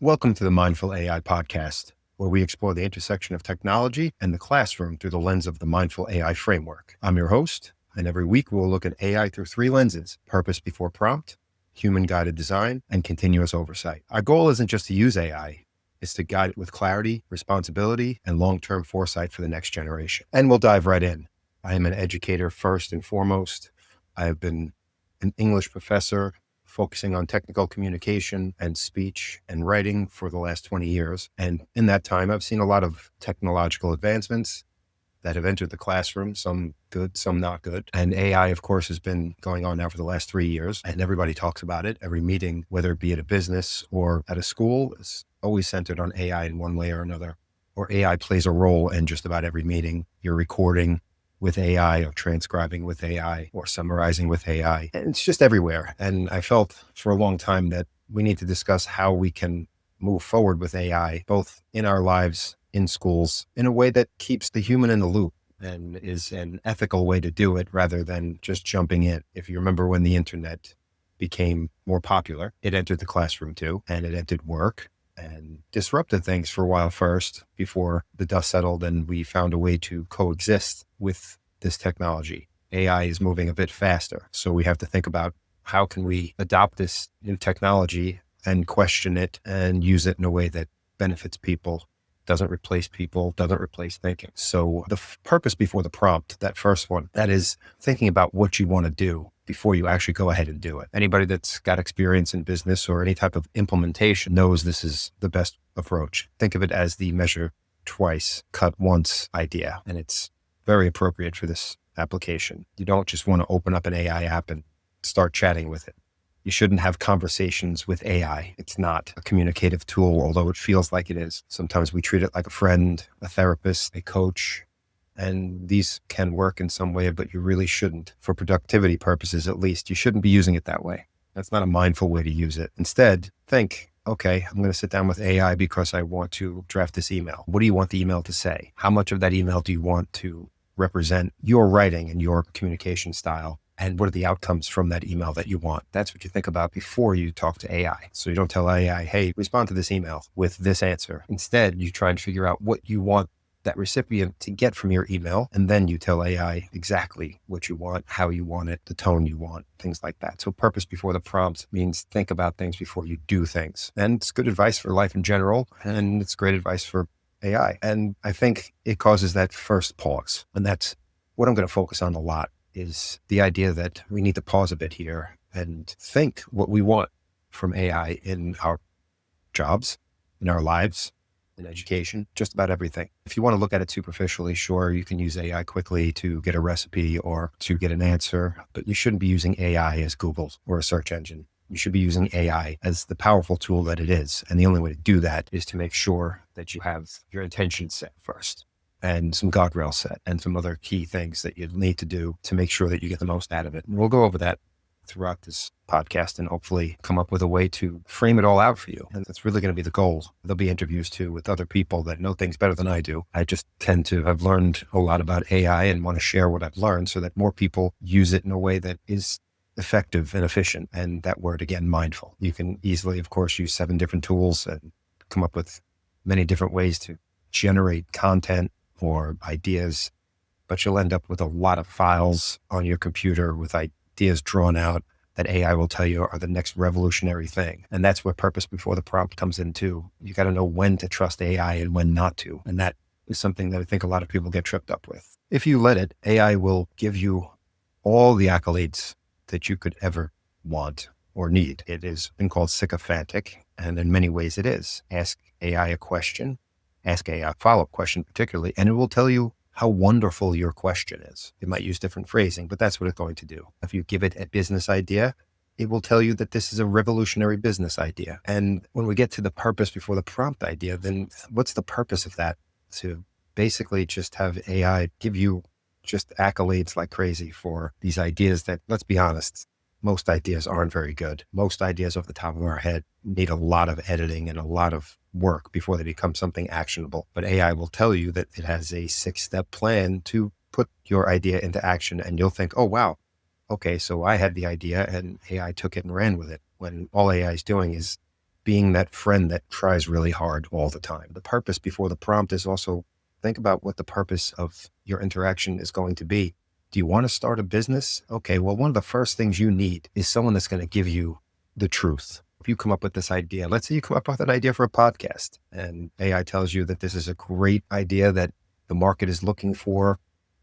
Welcome to the Mindful AI podcast, where we explore the intersection of technology and the classroom through the lens of the Mindful AI framework. I'm your host, and every week we'll look at AI through three lenses: purpose before prompt, human-guided design, and continuous oversight. Our goal isn't just to use AI, it's to guide it with clarity, responsibility, and long-term foresight for the next generation. And we'll dive right in. I am an educator first and foremost. I have been an English professor focusing on technical communication and speech and writing for the last 20 years. And in that time, I've seen a lot of technological advancements that have entered the classroom, some good, some not good. And AI, of course, has been going on now for the last 3 years, and everybody talks about it. Every meeting, whether it be at a business or at a school, is always centered on AI in one way or another, or AI plays a role in just about every meeting. You're recording with AI or transcribing with AI or summarizing with AI. And it's just everywhere. And I felt for a long time that we need to discuss how we can move forward with AI, both in our lives, in schools, in a way that keeps the human in the loop and is an ethical way to do it rather than just jumping in. If you remember when the internet became more popular, it entered the classroom too, and it entered work and disrupted things for a while first before the dust settled and we found a way to coexist with this technology. AI is moving a bit faster. So we have to think about how can we adopt this new technology and question it and use it in a way that benefits people, doesn't replace people, doesn't replace thinking. So the purpose before the prompt, that first one, that is thinking about what you want to do before you actually go ahead and do it. Anybody that's got experience in business or any type of implementation knows this is the best approach. Think of it as the measure twice, cut once idea. And it's very appropriate for this application. You don't just want to open up an AI app and start chatting with it. You shouldn't have conversations with AI. It's not a communicative tool, although it feels like it is. Sometimes we treat it like a friend, a therapist, a coach, and these can work in some way, but you really shouldn't. For productivity purposes, at least, you shouldn't be using it that way. That's not a mindful way to use it. Instead, think, okay, I'm going to sit down with AI because I want to draft this email. What do you want the email to say? How much of that email do you want to represent your writing and your communication style? And what are the outcomes from that email that you want? That's what you think about before you talk to AI. So you don't tell AI, hey, respond to this email with this answer. Instead, you try and figure out what you want that recipient to get from your email. And then you tell AI exactly what you want, how you want it, the tone you want, things like that. So purpose before the prompt means think about things before you do things. And it's good advice for life in general. And it's great advice for AI. And I think it causes that first pause. And that's what I'm going to focus on a lot, is the idea that we need to pause a bit here and think what we want from AI in our jobs, in our lives, in education, just about everything. If you want to look at it superficially, sure, you can use AI quickly to get a recipe or to get an answer, but you shouldn't be using AI as Google or a search engine. You should be using AI as the powerful tool that it is. And the only way to do that is to make sure that you have your intention set first and some guardrails set and some other key things that you need to do to make sure that you get the most out of it. And we'll go over that throughout this podcast and hopefully come up with a way to frame it all out for you. And that's really going to be the goal. There'll be interviews too with other people that know things better than I do. I just tend to have learned a lot about AI and want to share what I've learned so that more people use it in a way that is effective and efficient. And that word again, mindful. You can easily, of course, use 7 different tools and come up with many different ways to generate content or ideas, but you'll end up with a lot of files on your computer with ideas drawn out that AI will tell you are the next revolutionary thing. And that's where purpose before the prompt comes in too. You got to know when to trust AI and when not to. And that is something that I think a lot of people get tripped up with. If you let it, AI will give you all the accolades that you could ever want or need. It has been called sycophantic, and in many ways it is. Ask AI a question, ask AI a follow-up question particularly, and it will tell you how wonderful your question is. It might use different phrasing, but that's what it's going to do. If you give it a business idea, it will tell you that this is a revolutionary business idea. And when we get to the purpose before the prompt idea, then what's the purpose of that? To basically just have AI give you just accolades like crazy for these ideas that, let's be honest, most ideas aren't very good. Most ideas off the top of our head need a lot of editing and a lot of work before they become something actionable. But AI will tell you that it has a 6-step plan to put your idea into action. And you'll think, oh, wow, okay, so I had the idea and AI took it and ran with it, when all AI is doing is being that friend that tries really hard all the time. The purpose before the prompt is also think about what the purpose of your interaction is going to be. Do you want to start a business? Okay, well, one of the first things you need is someone that's going to give you the truth. If you come up with this idea, let's say you come up with an idea for a podcast and AI tells you that this is a great idea that the market is looking for.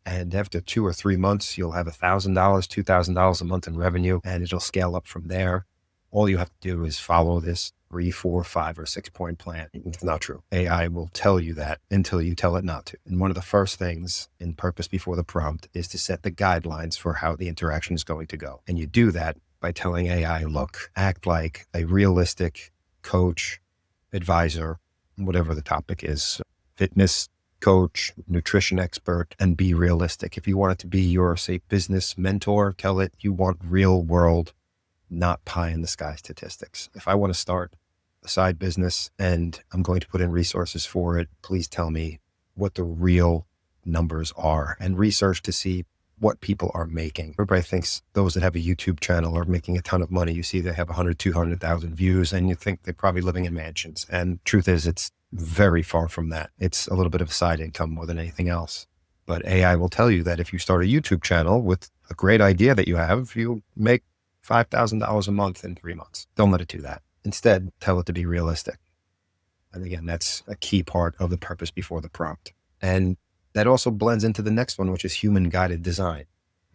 And after 2 or 3 months, you'll have $1,000, $2,000 a month in revenue, and it'll scale up from there. All you have to do is follow this 3, 4, 5, or 6-point plan. It's not true. AI will tell you that until you tell it not to. And one of the first things in purpose before the prompt is to set the guidelines for how the interaction is going to go. And you do that by telling AI, look, act like a realistic coach, advisor, whatever the topic is, fitness coach, nutrition expert, and be realistic. If you want it to be your, say, business mentor, tell it you want real world, not pie in the sky statistics. If I want to start a side business and I'm going to put in resources for it, please tell me what the real numbers are and research to see what people are making. Everybody thinks those that have a YouTube channel are making a ton of money. You see they have 100, 200,000 views and you think they're probably living in mansions. And truth is, it's very far from that. It's a little bit of side income more than anything else. But AI will tell you that if you start a YouTube channel with a great idea that you have, you make $5,000 a month in 3 months. Don't let it do that. Instead, tell it to be realistic. And again, that's a key part of the purpose before the prompt. And that also blends into the next one, which is human guided design.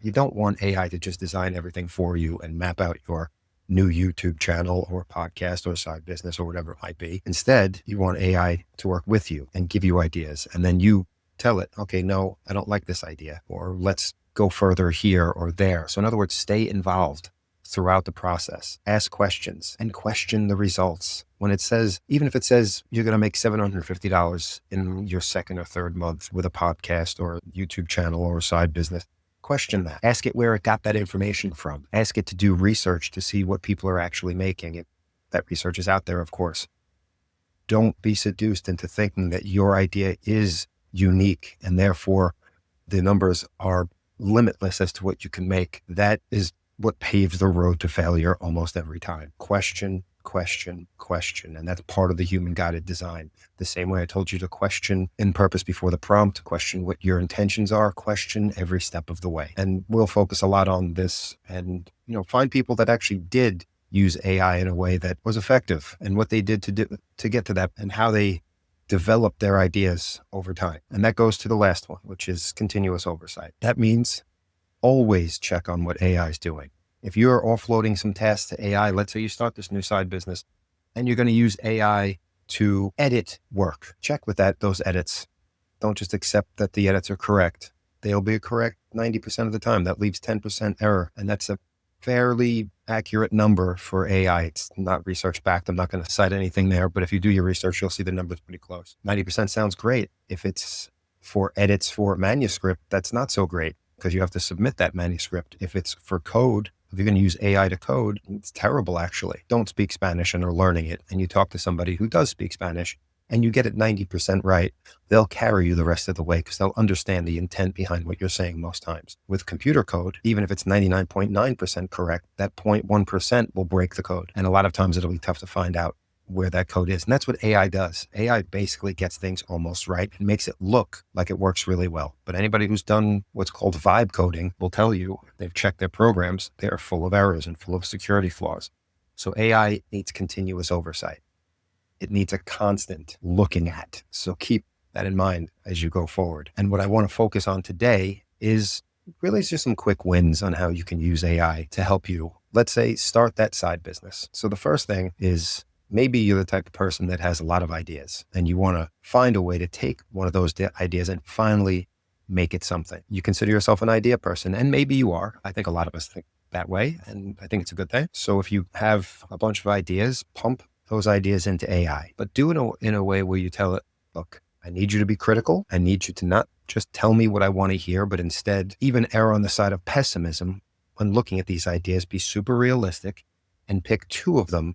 You don't want AI to just design everything for you and map out your new YouTube channel or podcast or side business or whatever it might be. Instead, you want AI to work with you and give you ideas. And then you tell it, okay, no, I don't like this idea, or let's go further here or there. So in other words, stay involved throughout the process. Ask questions and question the results. When it says, even if it says you're going to make $750 in your second or third month with a podcast or a YouTube channel or a side business, question that. Ask it where it got that information from. Ask it to do research to see what people are actually making. If that research is out there, of course. Don't be seduced into thinking that your idea is unique and therefore the numbers are limitless as to what you can make. That is what paves the road to failure almost every time. Question, question, question. And that's part of the human guided design. The same way I told you to question in purpose before the prompt, question what your intentions are, question every step of the way. And we'll focus a lot on this and, find people that actually did use AI in a way that was effective and what they did to get to that and how they developed their ideas over time. And that goes to the last one, which is continuous oversight. That means always check on what AI is doing. If you're offloading some tasks to AI, let's say you start this new side business and you're going to use AI to edit work, check with those edits. Don't just accept that the edits are correct. They'll be correct 90% of the time. That leaves 10% error. And that's a fairly accurate number for AI. It's not research backed. I'm not going to cite anything there, but if you do your research, you'll see the numbers pretty close. 90% sounds great. If it's for edits for manuscript, that's not so great, because you have to submit that manuscript. If it's for code, if you're going to use AI to code, it's terrible, actually. Don't speak Spanish and are learning it, and you talk to somebody who does speak Spanish, and you get it 90% right, they'll carry you the rest of the way because they'll understand the intent behind what you're saying most times. With computer code, even if it's 99.9% correct, that 0.1% will break the code. And a lot of times it'll be tough to find out where that code is. And that's what AI does. AI basically gets things almost right and makes it look like it works really well. But anybody who's done what's called vibe coding will tell you they've checked their programs. They are full of errors and full of security flaws. So AI needs continuous oversight. It needs a constant looking at. So keep that in mind as you go forward. And what I want to focus on today is really just some quick wins on how you can use AI to help you, let's say, start that side business. So the first thing is, maybe you're the type of person that has a lot of ideas and you want to find a way to take one of those ideas and finally make it something. You consider yourself an idea person, and maybe you are. I think a lot of us think that way, and I think it's a good thing. So if you have a bunch of ideas, pump those ideas into AI, but do it in a way where you tell it, look, I need you to be critical. I need you to not just tell me what I want to hear, but instead even err on the side of pessimism when looking at these ideas. Be super realistic and pick 2 of them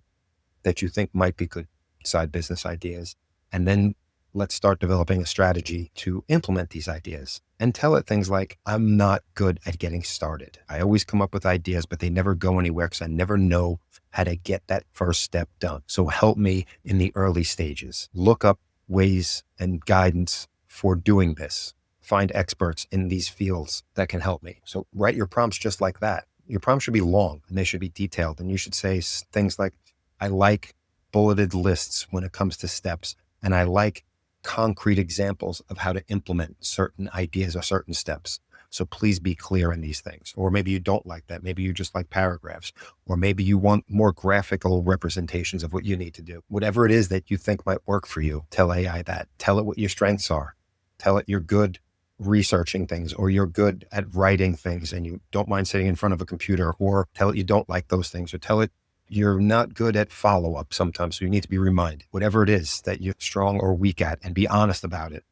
that you think might be good side business ideas, and then let's start developing a strategy to implement these ideas. And tell it things like, I'm not good at getting started. I always come up with ideas, but they never go anywhere because I never know how to get that first step done. So help me in the early stages. Look up ways and guidance for doing this. Find experts in these fields that can help me. So write your prompts just like that. Your prompts should be long and they should be detailed. And you should say things like, I like bulleted lists when it comes to steps. And I like concrete examples of how to implement certain ideas or certain steps. So please be clear in these things. Or maybe you don't like that. Maybe you just like paragraphs, or maybe you want more graphical representations of what you need to do. Whatever it is that you think might work for you, tell AI that. Tell it what your strengths are. Tell it you're good researching things, or you're good at writing things and you don't mind sitting in front of a computer, or tell it you don't like those things, or tell it you're not good at follow-up sometimes, so you need to be reminded. Whatever it is that you're strong or weak at, and be honest about it.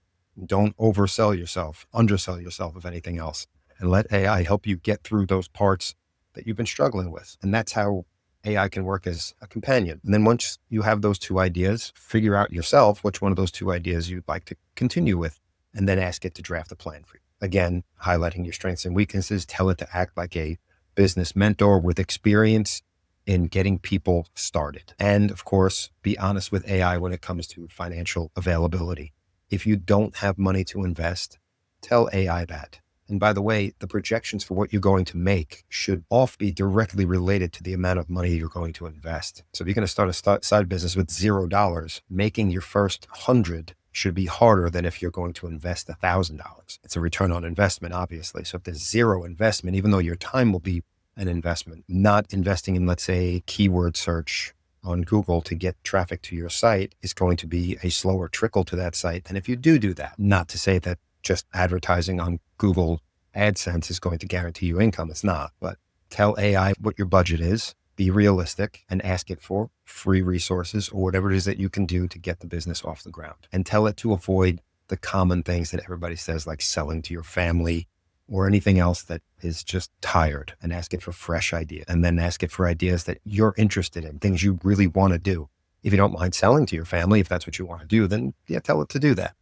Don't oversell yourself, undersell yourself, if anything else, and let AI help you get through those parts that you've been struggling with. And that's how AI can work as a companion. And then once you have those two ideas, figure out yourself which one of those two ideas you'd like to continue with, and then ask it to draft a plan for you. Again, highlighting your strengths and weaknesses, tell it to act like a business mentor with experience in getting people started. And of course, be honest with AI when it comes to financial availability. If you don't have money to invest, tell AI that. And by the way, the projections for what you're going to make should all be directly related to the amount of money you're going to invest. So if you're going to start a side business with $0, making your first 100 should be harder than if you're going to invest $1,000. It's a return on investment, obviously. So if there's zero investment, even though your time will be an investment, not investing in, let's say, keyword search on Google to get traffic to your site is going to be a slower trickle to that site than if you do that. Not to say that just advertising on Google AdSense is going to guarantee you income. It's not, but tell AI what your budget is, be realistic, and ask it for free resources or whatever it is that you can do to get the business off the ground. And tell it to avoid the common things that everybody says, like selling to your family or anything else that is just tired, and ask it for fresh ideas. And then ask it for ideas that you're interested in, things you really want to do. If you don't mind selling to your family, if that's what you want to do, then yeah, tell it to do that.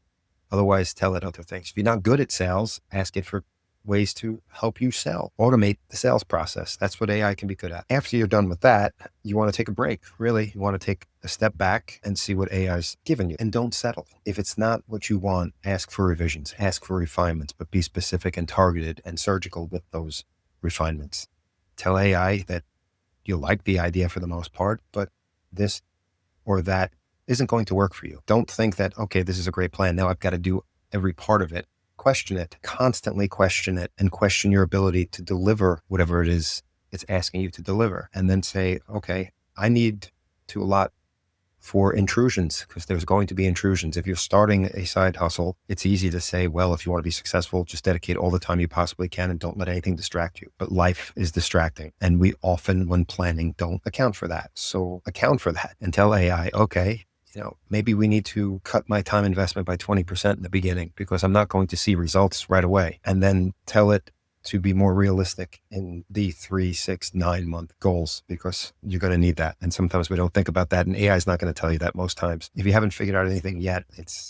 Otherwise, tell it other things. If you're not good at sales, ask it for ways to help you sell, automate the sales process. That's what AI can be good at. After you're done with that, you want to take a break. Really, you want to take a step back and see what AI's given you, and don't settle. If it's not what you want, ask for revisions, ask for refinements, but be specific and targeted and surgical with those refinements. Tell AI that you like the idea for the most part, but this or that isn't going to work for you. Don't think that, okay, this is a great plan. Now I've got to do every part of it. Question it, constantly question it, and question your ability to deliver whatever it is it's asking you to deliver. And then say, okay, I need to allot for intrusions, because there's going to be intrusions. If you're starting a side hustle, it's easy to say, well, if you want to be successful, just dedicate all the time you possibly can and don't let anything distract you. But life is distracting. And we often, when planning, don't account for that. So account for that and tell AI, okay, maybe we need to cut my time investment by 20% in the beginning because I'm not going to see results right away. And then tell it to be more realistic in the 3, 6, 9 month goals, because you're going to need that. And sometimes we don't think about that. And AI is not going to tell you that most times. If you haven't figured out anything yet,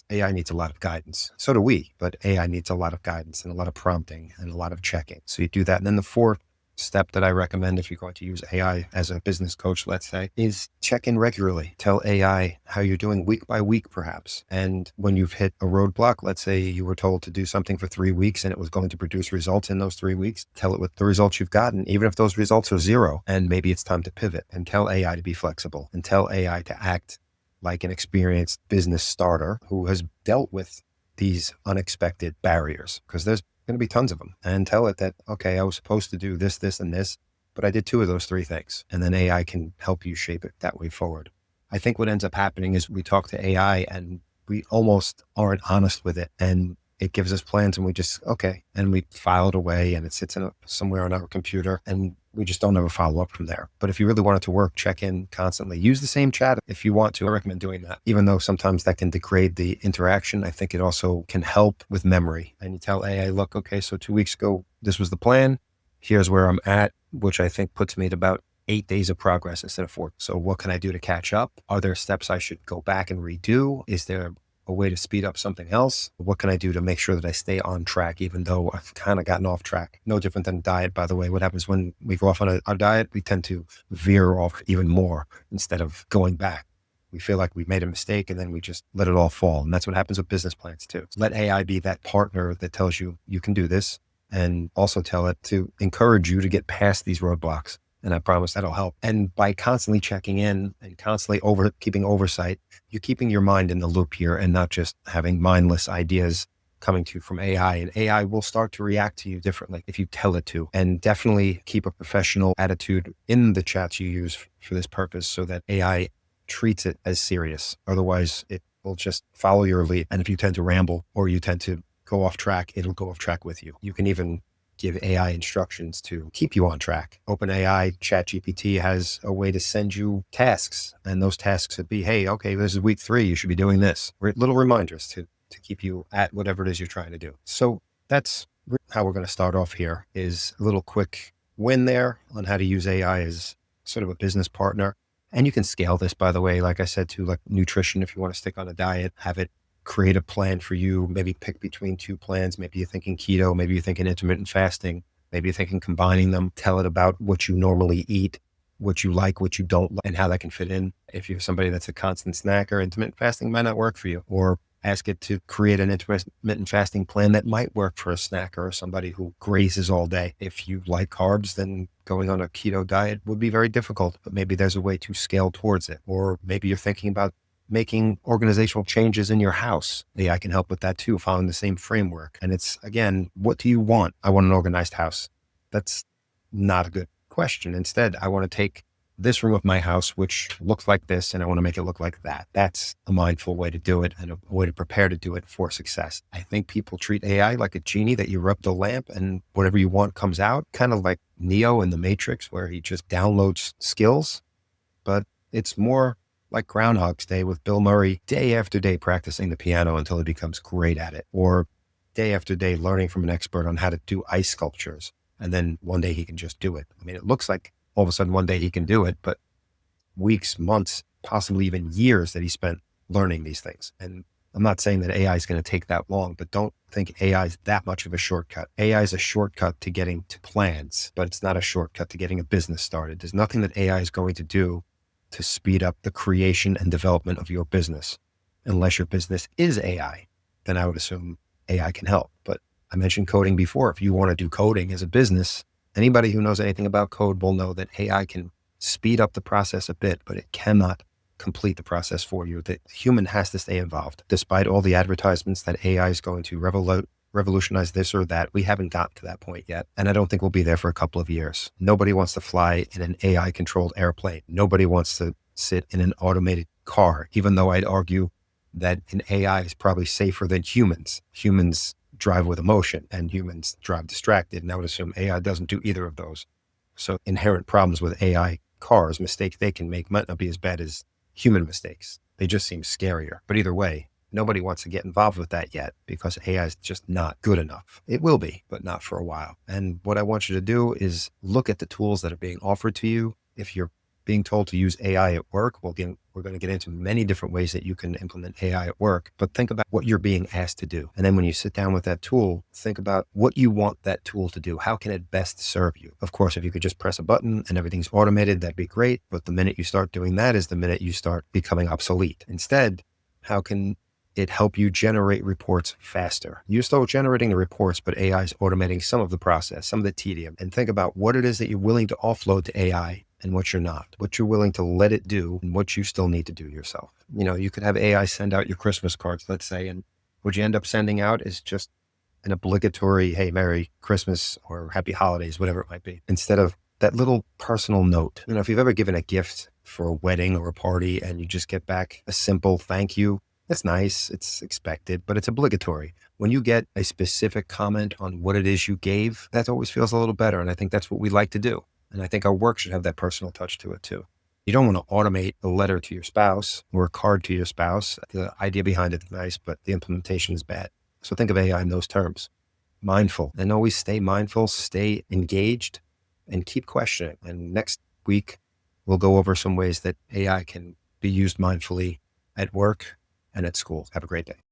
AI needs a lot of guidance. So do we, but AI needs a lot of guidance and a lot of prompting and a lot of checking. So you do that. And then the fourth step that I recommend, if you're going to use AI as a business coach, let's say, is check in regularly. Tell AI how you're doing week by week, perhaps. And when you've hit a roadblock, let's say you were told to do something for 3 weeks and it was going to produce results in those 3 weeks, tell it what the results you've gotten, even if those results are 0, and maybe it's time to pivot. And tell AI to be flexible, and tell AI to act like an experienced business starter who has dealt with these unexpected barriers, because there's going to be tons of them. And tell it that, okay, I was supposed to do this, this, and this, but I did 2 of those 3 things. And then AI can help you shape it that way forward. I think what ends up happening is we talk to AI and we almost aren't honest with it. And it gives us plans and we just, okay. And we file it away and it sits somewhere on our computer and we just don't ever follow up from there. But if you really want it to work, check in constantly. Use the same chat if you want to. I recommend doing that. Even though sometimes that can degrade the interaction, I think it also can help with memory. And you tell AI, look, okay, so 2 weeks ago, this was the plan. Here's where I'm at, which I think puts me at about 8 days of progress instead of 4. So what can I do to catch up? Are there steps I should go back and redo? Is there a a way to speed up something else? What can I do to make sure that I stay on track, even though I've kind of gotten off track? No different than diet, by the way. What happens when we go off on a diet? We tend to veer off even more instead of going back. We feel like we made a mistake and then we just let it all fall. And that's what happens with business plans too. Let AI be that partner that tells you you can do this, and also tell it to encourage you to get past these roadblocks. And I promise that'll help. And by constantly checking in and constantly keeping oversight, you're keeping your mind in the loop here and not just having mindless ideas coming to you from AI. And AI will start to react to you differently if you tell it to. And definitely keep a professional attitude in the chats you use for this purpose so that AI treats it as serious. Otherwise, it will just follow your lead. And if you tend to ramble or you tend to go off track, it'll go off track with you. You can even give AI instructions to keep you on track. OpenAI, ChatGPT has a way to send you tasks, and those tasks would be, hey, okay, this is week 3, you should be doing this. Little reminders to keep you at whatever it is you're trying to do. So that's how we're going to start off here, is a little quick win there on how to use AI as sort of a business partner. And you can scale this, by the way, like I said, to like nutrition. If you want to stick on a diet, have it create a plan for you, maybe pick between 2 plans. Maybe you're thinking keto, maybe you're thinking intermittent fasting, maybe you're thinking combining them. Tell it about what you normally eat, what you like, what you don't like, and how that can fit in. If you're somebody that's a constant snacker, intermittent fasting might not work for you. Or ask it to create an intermittent fasting plan that might work for a snacker or somebody who grazes all day. If you like carbs, then going on a keto diet would be very difficult, but maybe there's a way to scale towards it. Or maybe you're thinking about making organizational changes in your house. AI can help with that too, following the same framework. And it's, again, what do you want? I want an organized house. That's not a good question. Instead, I want to take this room of my house, which looks like this, and I want to make it look like that. That's a mindful way to do it and a way to prepare to do it for success. I think people treat AI like a genie that you rub the lamp and whatever you want comes out, kind of like Neo in the Matrix, where he just downloads skills. But it's more like Groundhog's Day with Bill Murray, day after day practicing the piano until he becomes great at it, or day after day learning from an expert on how to do ice sculptures. And then one day he can just do it. I mean, it looks like all of a sudden one day he can do it, but weeks, months, possibly even years that he spent learning these things. And I'm not saying that AI is going to take that long, but don't think AI is that much of a shortcut. AI is a shortcut to getting to plans, but it's not a shortcut to getting a business started. There's nothing that AI is going to do to speed up the creation and development of your business. Unless your business is AI, then I would assume AI can help. But I mentioned coding before. If you want to do coding as a business, anybody who knows anything about code will know that AI can speed up the process a bit, but it cannot complete the process for you. The human has to stay involved. Despite all the advertisements that AI is going to revolutionize this or that, we haven't gotten to that point yet. And I don't think we'll be there for a couple of years. Nobody wants to fly in an AI controlled airplane. Nobody wants to sit in an automated car, even though I'd argue that an AI is probably safer than humans. Humans drive with emotion and humans drive distracted. And I would assume AI doesn't do either of those. So inherent problems with AI cars, mistakes they can make might not be as bad as human mistakes. They just seem scarier. But either way, nobody wants to get involved with that yet because AI is just not good enough. It will be, but not for a while. And what I want you to do is look at the tools that are being offered to you. If you're being told to use AI at work, we're going to get into many different ways that you can implement AI at work, but think about what you're being asked to do. And then when you sit down with that tool, think about what you want that tool to do. How can it best serve you? Of course, if you could just press a button and everything's automated, that'd be great. But the minute you start doing that is the minute you start becoming obsolete. Instead, how can it help you generate reports faster? You're still generating the reports, but AI is automating some of the process, some of the tedium. And think about what it is that you're willing to offload to AI and what you're not, what you're willing to let it do and what you still need to do yourself. You know, you could have AI send out your Christmas cards, let's say, and what you end up sending out is just an obligatory, hey, Merry Christmas or Happy Holidays, whatever it might be, instead of that little personal note. You know, if you've ever given a gift for a wedding or a party and you just get back a simple thank you, that's nice, it's expected, but it's obligatory. When you get a specific comment on what it is you gave, that always feels a little better. And I think that's what we like to do. And I think our work should have that personal touch to it too. You don't want to automate a letter to your spouse or a card to your spouse. The idea behind it is nice, but the implementation is bad. So think of AI in those terms. Mindful, and always stay mindful, stay engaged, and keep questioning. And next week, we'll go over some ways that AI can be used mindfully at work and at school. Have a great day.